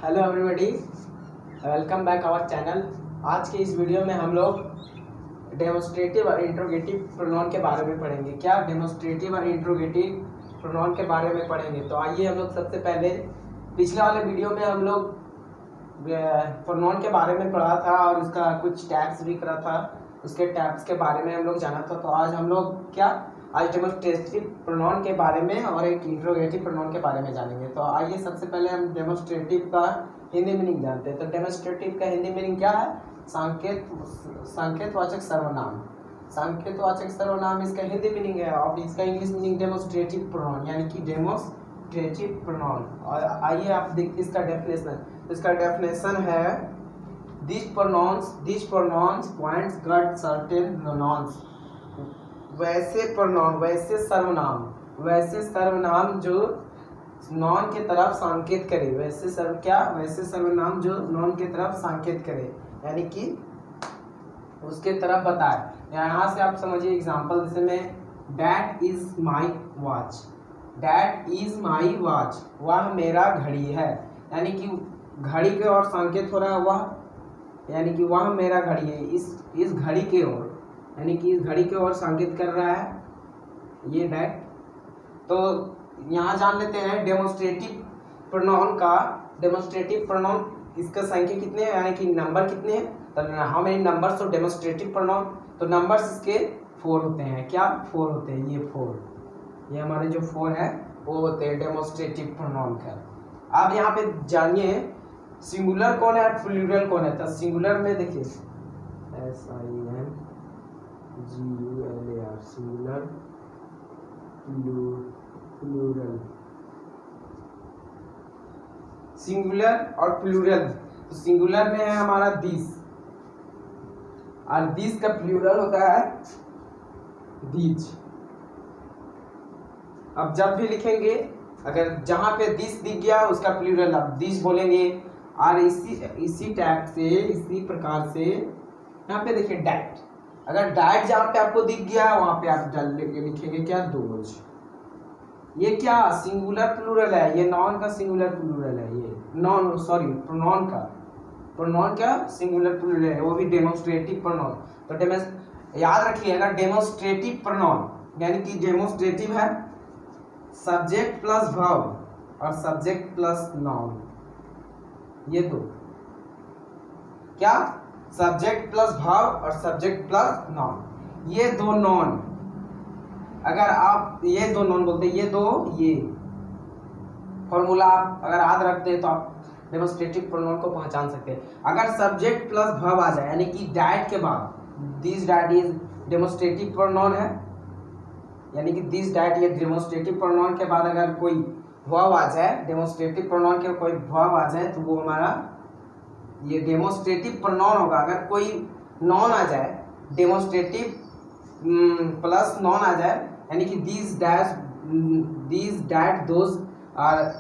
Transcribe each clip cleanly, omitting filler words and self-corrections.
Hello everybody, welcome back our channel. आज के इस वीडियो में हम लोग डेमोस्ट्रेटिव और इंट्रोगेटिव प्रोनाउन के बारे में पढ़ेंगे। क्या डेमोस्ट्रेटिव और इंट्रोगेटिव प्रोनाउन के बारे में पढ़ेंगे। तो आइए हम लोग सबसे पहले पिछले वाले वीडियो में हम लोग प्रोनाउन के बारे में पढ़ा था और उसका कुछ टैग्स भी करा था, उसके टैग्स के बारे में हम लोग जाना था। तो आज हम लोग आज डेमोस्ट्रेटिव प्रोनाउन के बारे में और एक इंट्रोगेटिव प्रोनाउन के बारे में जानेंगे। तो आइए सबसे पहले हम डेमोस्ट्रेटिव का हिंदी मीनिंग जानते हैं। तो डेमोस्ट्रेटिव का हिंदी मीनिंग क्या है? संकेतवाचक सर्वनाम। संकेतवाचक सर्वनाम इसका हिंदी मीनिंग है और इसका इंग्लिश मीनिंग डेमोस्ट्रेटिव प्रोनाउन यानी कि डेमोस्ट्रेटिव प्रोनाउन। और आइए आप देखिए इसका डेफिनेशन। इसका डेफिनेशन है these pronouns points got certain pronouns। वैसे सर्वनाम जो नॉन के तरफ संकेत करे। वैसे सर्वनाम जो नॉन के तरफ संकेत करे यानी कि उसके तरफ बताए। यहाँ से आप समझिए एग्जांपल, जैसे मैं डैट इज माई वॉच, वह मेरा घड़ी है, यानी कि घड़ी के ओर संकेत हो रहा है वह, यानी कि वह मेरा घड़ी है। इस घड़ी के ओर, यानी कि इस घड़ी के ओर संकेत कर रहा है ये डैट। तो यहाँ जान लेते हैं डेमोस्ट्रेटिव प्रोनाउन का। डेमोस्ट्रेटिव प्रोनाउन इसका संख्या कितने हैं, यानी कि नंबर कितने हैं। तो how many numbers of demonstrative pronoun. तो नंबर्स इसके 4 होते हैं। क्या 4 होते हैं? ये 4, ये हमारे जो 4 है वो होते हैं डेमोस्ट्रेटिव प्रोनाउन का। आप यहाँ पे जानिए सिंगुलर कौन है और प्लूरल कौन है। तो सिंगुलर में देखिए SINGULAR, सिंगुलर, प्लूरल। सिंगुलर और प्लूरल। तो सिंगुलर में है हमारा दिस, और दिस का प्लूरल होता है दीज। अब जब भी लिखेंगे, अगर जहां पे दिस दिख गया उसका प्लूरल आप दिस बोलेंगे। और इसी टाइप से, इसी प्रकार से यहाँ पे देखिए डैट। अगर डैट जहाँ पे आपको दिख गया वहां पे आप लिखेंगे क्या? दोज। ये क्या सिंगुलर प्लूरल है, ये नॉन का सिंगुलर प्लूरल है। ये प्रोनाउन का सिंगुलर प्लूरल है, वो भी डेमोस्ट्रेटिव प्रोनाउन। तो याद रखिएगा डेमोस्ट्रेटिव प्रोनाउन यानी कि डेमोस्ट्रेटिव है सब्जेक्ट प्लस वर्ब और सब्जेक्ट प्लस नाउन। ये दो, क्या सब्जेक्ट प्लस वर्ब और सब्जेक्ट प्लस नाउन। ये दो नॉन, अगर आप ये दो नॉन बोलते हैं, ये फॉर्मूला आप अगर याद रखते हैं तो आप डेमोस्ट्रेटिव प्रोनाउन को पहचान सकते हैं। अगर सब्जेक्ट प्लस वर्ब आ जाए यानी कि डैट के बाद, this that is demonstrative pronoun है, यानी कि दिस डैट ये डेमोस्ट्रेटिव प्रोनाउन के बाद अगर कोई वर्ब आ जाए, डेमोस्ट्रेटिव प्रोनाउन के कोई वर्ब आ जाए तो वो हमारा ये डेमोस्ट्रेटिव प्रोनाउन होगा। अगर कोई नॉन आ जाए, डेमोस्ट्रेटिव प्लस नॉन आ जाए, यानी कि दिस डैट दोज, और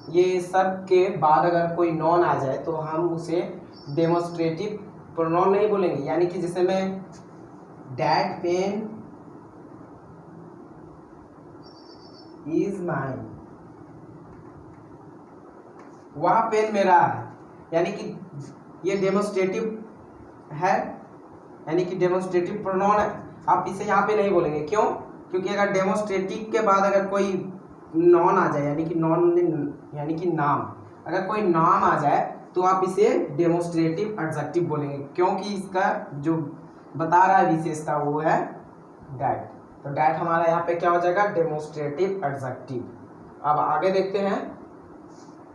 ये सब के बाद अगर कोई नॉन आ जाए तो हम उसे डेमोस्ट्रेटिव प्रोनाउन नहीं बोलेंगे। यानी कि जैसे मैं डैट पेन इज माइन, वह पेन मेरा है, यानी कि ये डेमोस्ट्रेटिव है, यानी कि डेमोस्ट्रेटिव प्रोनाउन है। आप इसे यहाँ पे नहीं बोलेंगे, क्यों? क्योंकि अगर डेमोस्ट्रेटिव के बाद अगर कोई नॉन आ जाए, यानी कि यानी कि नाम, अगर कोई नाम आ जाए तो आप इसे डेमोस्ट्रेटिव एडजेक्टिव बोलेंगे, क्योंकि इसका जो बता रहा है विशेषता वो है डैट। तो डैट हमारा यहाँ पे क्या हो जाएगा? Demonstrative adjective. अब आगे देखते हैं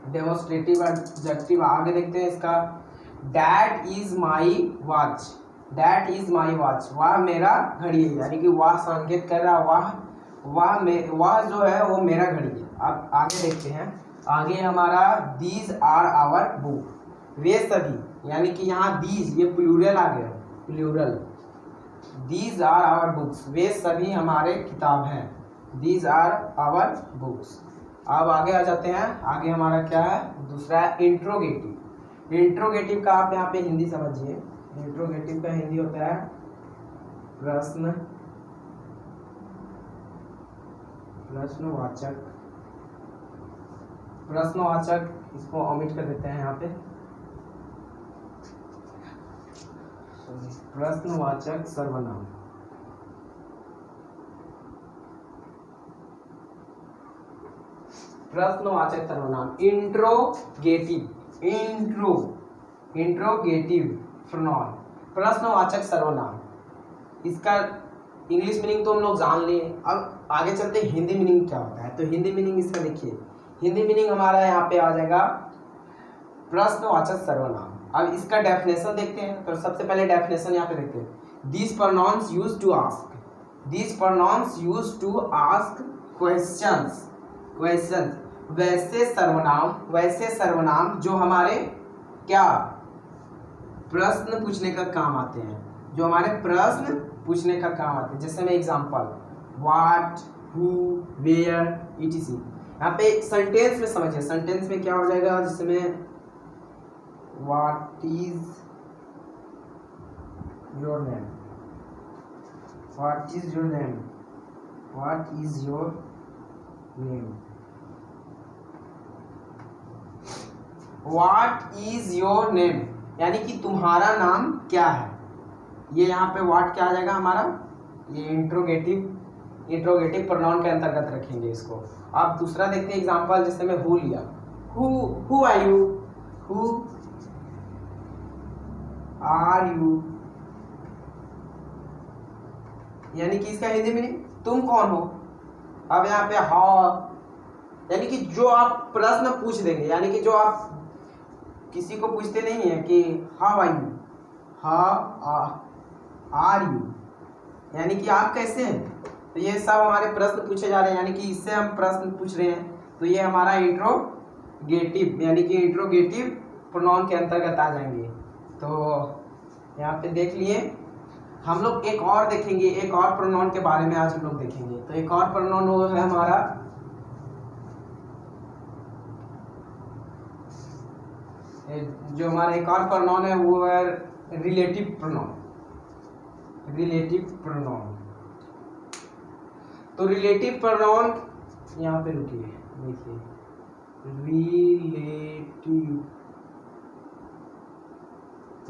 डेमोस्ट्रेटिव एडजेक्टिव, आगे देखते हैं इसका। That is my watch, that is my watch, वह मेरा घड़ी है, यानी कि वह संकेत कर रहा, वह जो है वो मेरा घड़ी है। अब आगे देखते हैं, आगे हमारा दीज आर आवर बुक, वे सभी, यानी कि यहाँ दीज ये प्लूरल आ गया, plural. These are our books, वे सभी हमारे किताब हैं। These are our books. अब आगे आ जाते हैं, आगे हमारा क्या है? दूसरा है इंट्रोगेटिव। इंट्रोगेटिव का आप यहाँ पे हिंदी समझिए। इंट्रोगेटिव का हिंदी होता है प्रश्नवाचक प्रश्नवाचक, इसको ओमिट कर देते हैं यहाँ पे, प्रश्नवाचक सर्वनाम। प्रश्नवाचक सर्वनाम इंट्रोगेटिव, इंट्रोगेटिव प्रोनाउन, प्रश्नवाचक सर्वनाम। इसका इंग्लिश मीनिंग तो हम लोग जान लिए, अब आगे चलते हैं हिंदी मीनिंग क्या होता है। तो हिंदी मीनिंग इसका देखिए, हिंदी मीनिंग हमारा यहाँ पे आ जाएगा प्रश्नवाचक सर्वनाम। अब इसका डेफिनेशन देखते हैं। तो सबसे पहले डेफिनेशन यहाँ पे देखते हैं, this pronouns used to ask, this pronouns used to ask questions, questions, वैसे सर्वनाम, वैसे सर्वनाम जो हमारे क्या प्रश्न पूछने का काम आते हैं, जो हमारे प्रश्न पूछने का काम आते हैं। जैसे मैं example, what, who, where, etc. यहाँ पे सेंटेंस में समझिए, सेंटेंस में क्या हो जाएगा, जिसमें what is your name, what is your name, what is your name, what is your name, यानी कि तुम्हारा नाम क्या है। ये यहाँ पे व्हाट क्या आ जाएगा हमारा, ये इंट्रोगेटिव प्रोनाउन के अंतर्गत रखेंगे इसको। आप दूसरा देखते हैं एग्जांपल, जैसे मैं हु लिया, who are you, who are you, यानी कि इसका हिंदी मीनिंग तुम कौन हो। अब यहाँ पे हाउ, यानी कि जो आप प्रश्न पूछ देंगे, यानी कि जो आप किसी को पूछते नहीं है कि how are you, how are you, यानी कि आप कैसे हैं। तो ये सब हमारे प्रश्न पूछे जा रहे हैं, यानी कि इससे हम प्रश्न पूछ रहे हैं। तो ये हमारा इंट्रोगेटिव, यानी कि इंट्रोगेटिव प्रोनाउन के अंतर्गत आ जाएंगे। तो यहाँ पे देख लिए हम लोग। एक और देखेंगे, एक और प्रोनाउन के बारे में आज हम लोग देखेंगे। तो एक और प्रोनाउन वो है हमारा जो हमारा एक और प्रोनाउन है वो है रिलेटिव प्रोनाउन, रिलेटिव प्रोनाउन। तो रिलेटिव प्रोनाउन यहाँ पे रुकिए, देखिए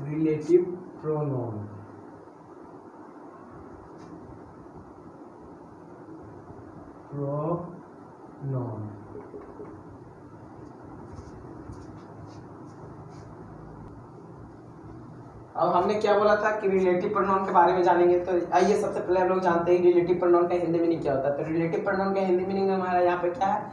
रिलेटिव प्रोनाउन, प्रोनाउन। अब हमने क्या बोला था कि रिलेटिव प्रोनाउन के बारे में जानेंगे। तो आइए सबसे पहले हम लोग जानते हैं रिलेटिव प्रोनाउन का हिंदी मीनिंग क्या होता है। तो रिलेटिव प्रोनाउन का हिंदी मीनिंग हमारा यहाँ पे क्या है,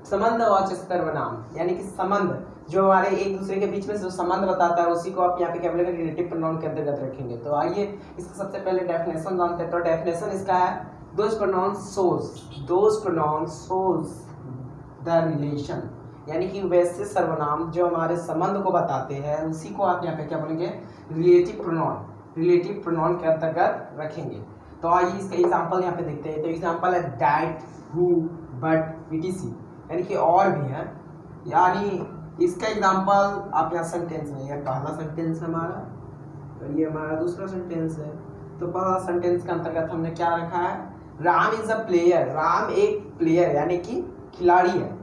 संबंधवाचक सर्वनाम, यानी कि संबंध जो हमारे एक दूसरे के बीच में जो संबंध बताता है उसी को आप यहाँ पे क्या बोलेंगे, रिलेटिव प्रोनाउन के अंतर्गत रखेंगे। तो आइए इसका सबसे पहले डेफिनेशन जानते हैं। तो डेफिनेशन इसका है, those pronouns shows the relation, यानी कि वैसे सर्वनाम जो हमारे संबंध को बताते हैं उसी को आप यहाँ पे क्या बोलेंगे, रिलेटिव प्रोनाउन के अंतर्गत रखेंगे। तो आइए इसका एग्जांपल यहाँ पे देखते हैं। तो एग्जांपल है दैट, हु, बट, ईटीसी, यानी कि और भी है। यानी इसका एग्जांपल आप यहाँ सेंटेंस में, यह पहला सेंटेंस है हमारा, तो ये हमारा दूसरा सेंटेंस है। तो पहला सेंटेंस के अंतर्गत हमने क्या रखा है, Ram is a player, Ram एक प्लेयर यानी कि खिलाड़ी है।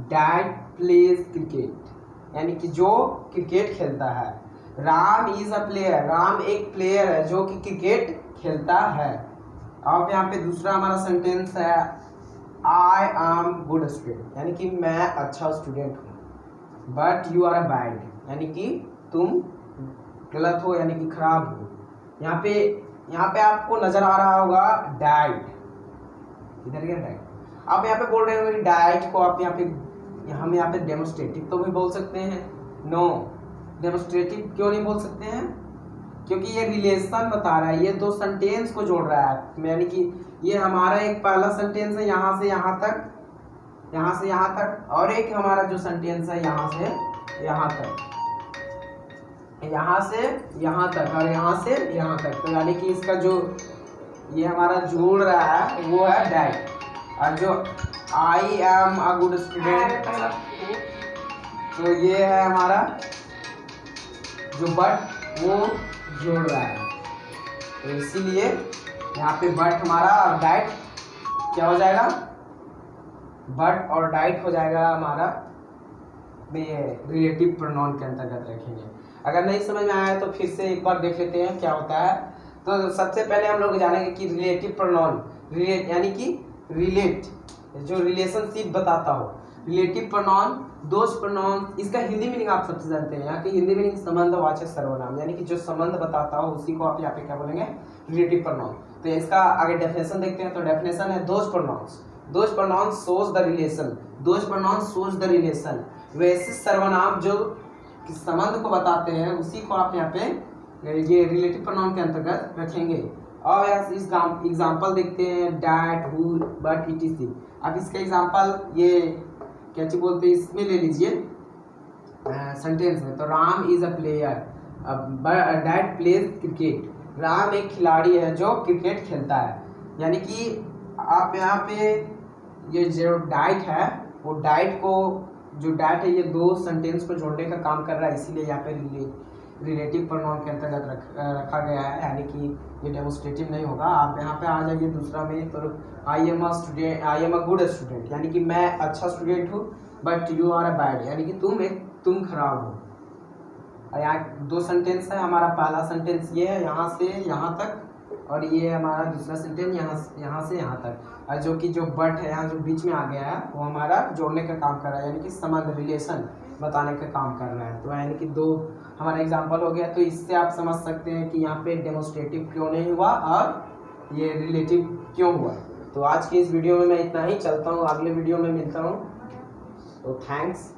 डैट प्लेज क्रिकेट, यानी कि जो क्रिकेट खेलता है। Ram is a player, Ram एक प्लेयर है जो कि क्रिकेट खेलता है। अब यहाँ पे दूसरा हमारा सेंटेंस है, आई एम गुड स्टूडेंट, यानी कि मैं अच्छा स्टूडेंट हूँ। But you are a bad, यानी कि तुम गलत हो, यानी कि खराब हो। यहाँ पे आपको नजर आ रहा होगा डाइट, इधर गया डाइट। आप यहाँ पे बोल रहे हो डाइट को आप हम यहाँ पे डेमोस्ट्रेटिव तो भी बोल सकते हैं। नो, डेमोस्ट्रेटिव क्यों नहीं बोल सकते हैं, क्योंकि ये रिलेशन बता रहा है, ये दो सेंटेंस को जोड़ रहा है। यानी कि ये हमारा एक पहला सेंटेंस है यहाँ से यहाँ तक, यहाँ से यहाँ तक, और एक हमारा जो सेंटेंस है यहाँ से यहाँ तक, यहाँ से यहाँ तक, और यहाँ से यहाँ तक। तो यानी कि इसका जो ये हमारा जोड़ रहा है वो है डैट, और जो आई एम अ गुड स्टूडेंट, तो ये है हमारा जो बट वो जोड़ रहा है। तो इसीलिए यहाँ पे बट हमारा और डाइट क्या हो जाएगा, बट और डाइट हो जाएगा हमारा में रिलेटिव प्रोनाउन के अंतर्गत रखेंगे। अगर नहीं समझ में आया तो फिर से एक बार देख लेते हैं क्या होता है। तो सबसे पहले हम लोग जानेंगे कि रिलेटिव प्रोनाउन रिलेट यानी कि रिलेट जो रिलेशनशिप बताता हो। रिलेटिव प्रोनाउन दोज प्रोनाउन, इसका हिंदी मीनिंग आप सबसे जानते हैं। यहाँ की हिंदी मीनिंग संबंधवाचक सर्वनाम, यानी कि जो संबंध बताता हो उसी को आप यहाँ पे क्या बोलेंगे, रिलेटिव प्रोनाउन। तो इसका आगे डेफिनेशन देखते हैं। तो डेफिनेशन है those pronoun shows the relation, those pronoun shows the relation. वैसे सर्वनाम जो संबंध को बताते हैं उसी को आप यहाँ पे ये रिलेटिव प्रोनाउन के अंतर्गत रखेंगे। और इस एग्जाम्पल देखते हैं, डैट, हु, बट, etc। अब इसका एग्जाम्पल ये क्या चीज बोलते हैं, इसमें ले लीजिए सेंटेंस में। तो Ram is a player, that pledge cricket. Ram एक खिलाड़ी है जो क्रिकेट खेलता है। यानी कि आप यहाँ पे ये जो डाइट है वो डाइट को, जो डाइट है ये दो सेंटेंस को जोड़ने का काम कर रहा है, इसीलिए यहाँ पे रिलेटिव प्रोनाउन के अंतर्गत रखा गया है। यानी कि ये डेमोस्ट्रेटिव नहीं होगा। आप यहाँ पे आ जाइए दूसरा में। तो I am a good student, यानी कि मैं अच्छा स्टूडेंट हूँ। But you are a bad, यानी कि तुम खराब हो। और यहाँ दो सेंटेंस है। हमारा पहला सेंटेंस ये है यहाँ से यहाँ तक, और ये हमारा दूसरा सेंटेंस यहाँ से यहाँ तक। और जो कि जो बट है यहाँ जो बीच में आ गया है वो हमारा जोड़ने का काम कर रहा है, यानी कि संबंध रिलेशन बताने का काम कर रहा है। तो यानी कि दो हमारा एग्जाम्पल हो गया। तो इससे आप समझ सकते हैं कि यहाँ पे डेमोस्ट्रेटिव क्यों नहीं हुआ और ये रिलेटिव क्यों हुआ। तो आज की इस वीडियो में मैं इतना ही, चलता हूँ, अगले वीडियो में मिलता हूँ। तो थैंक्स।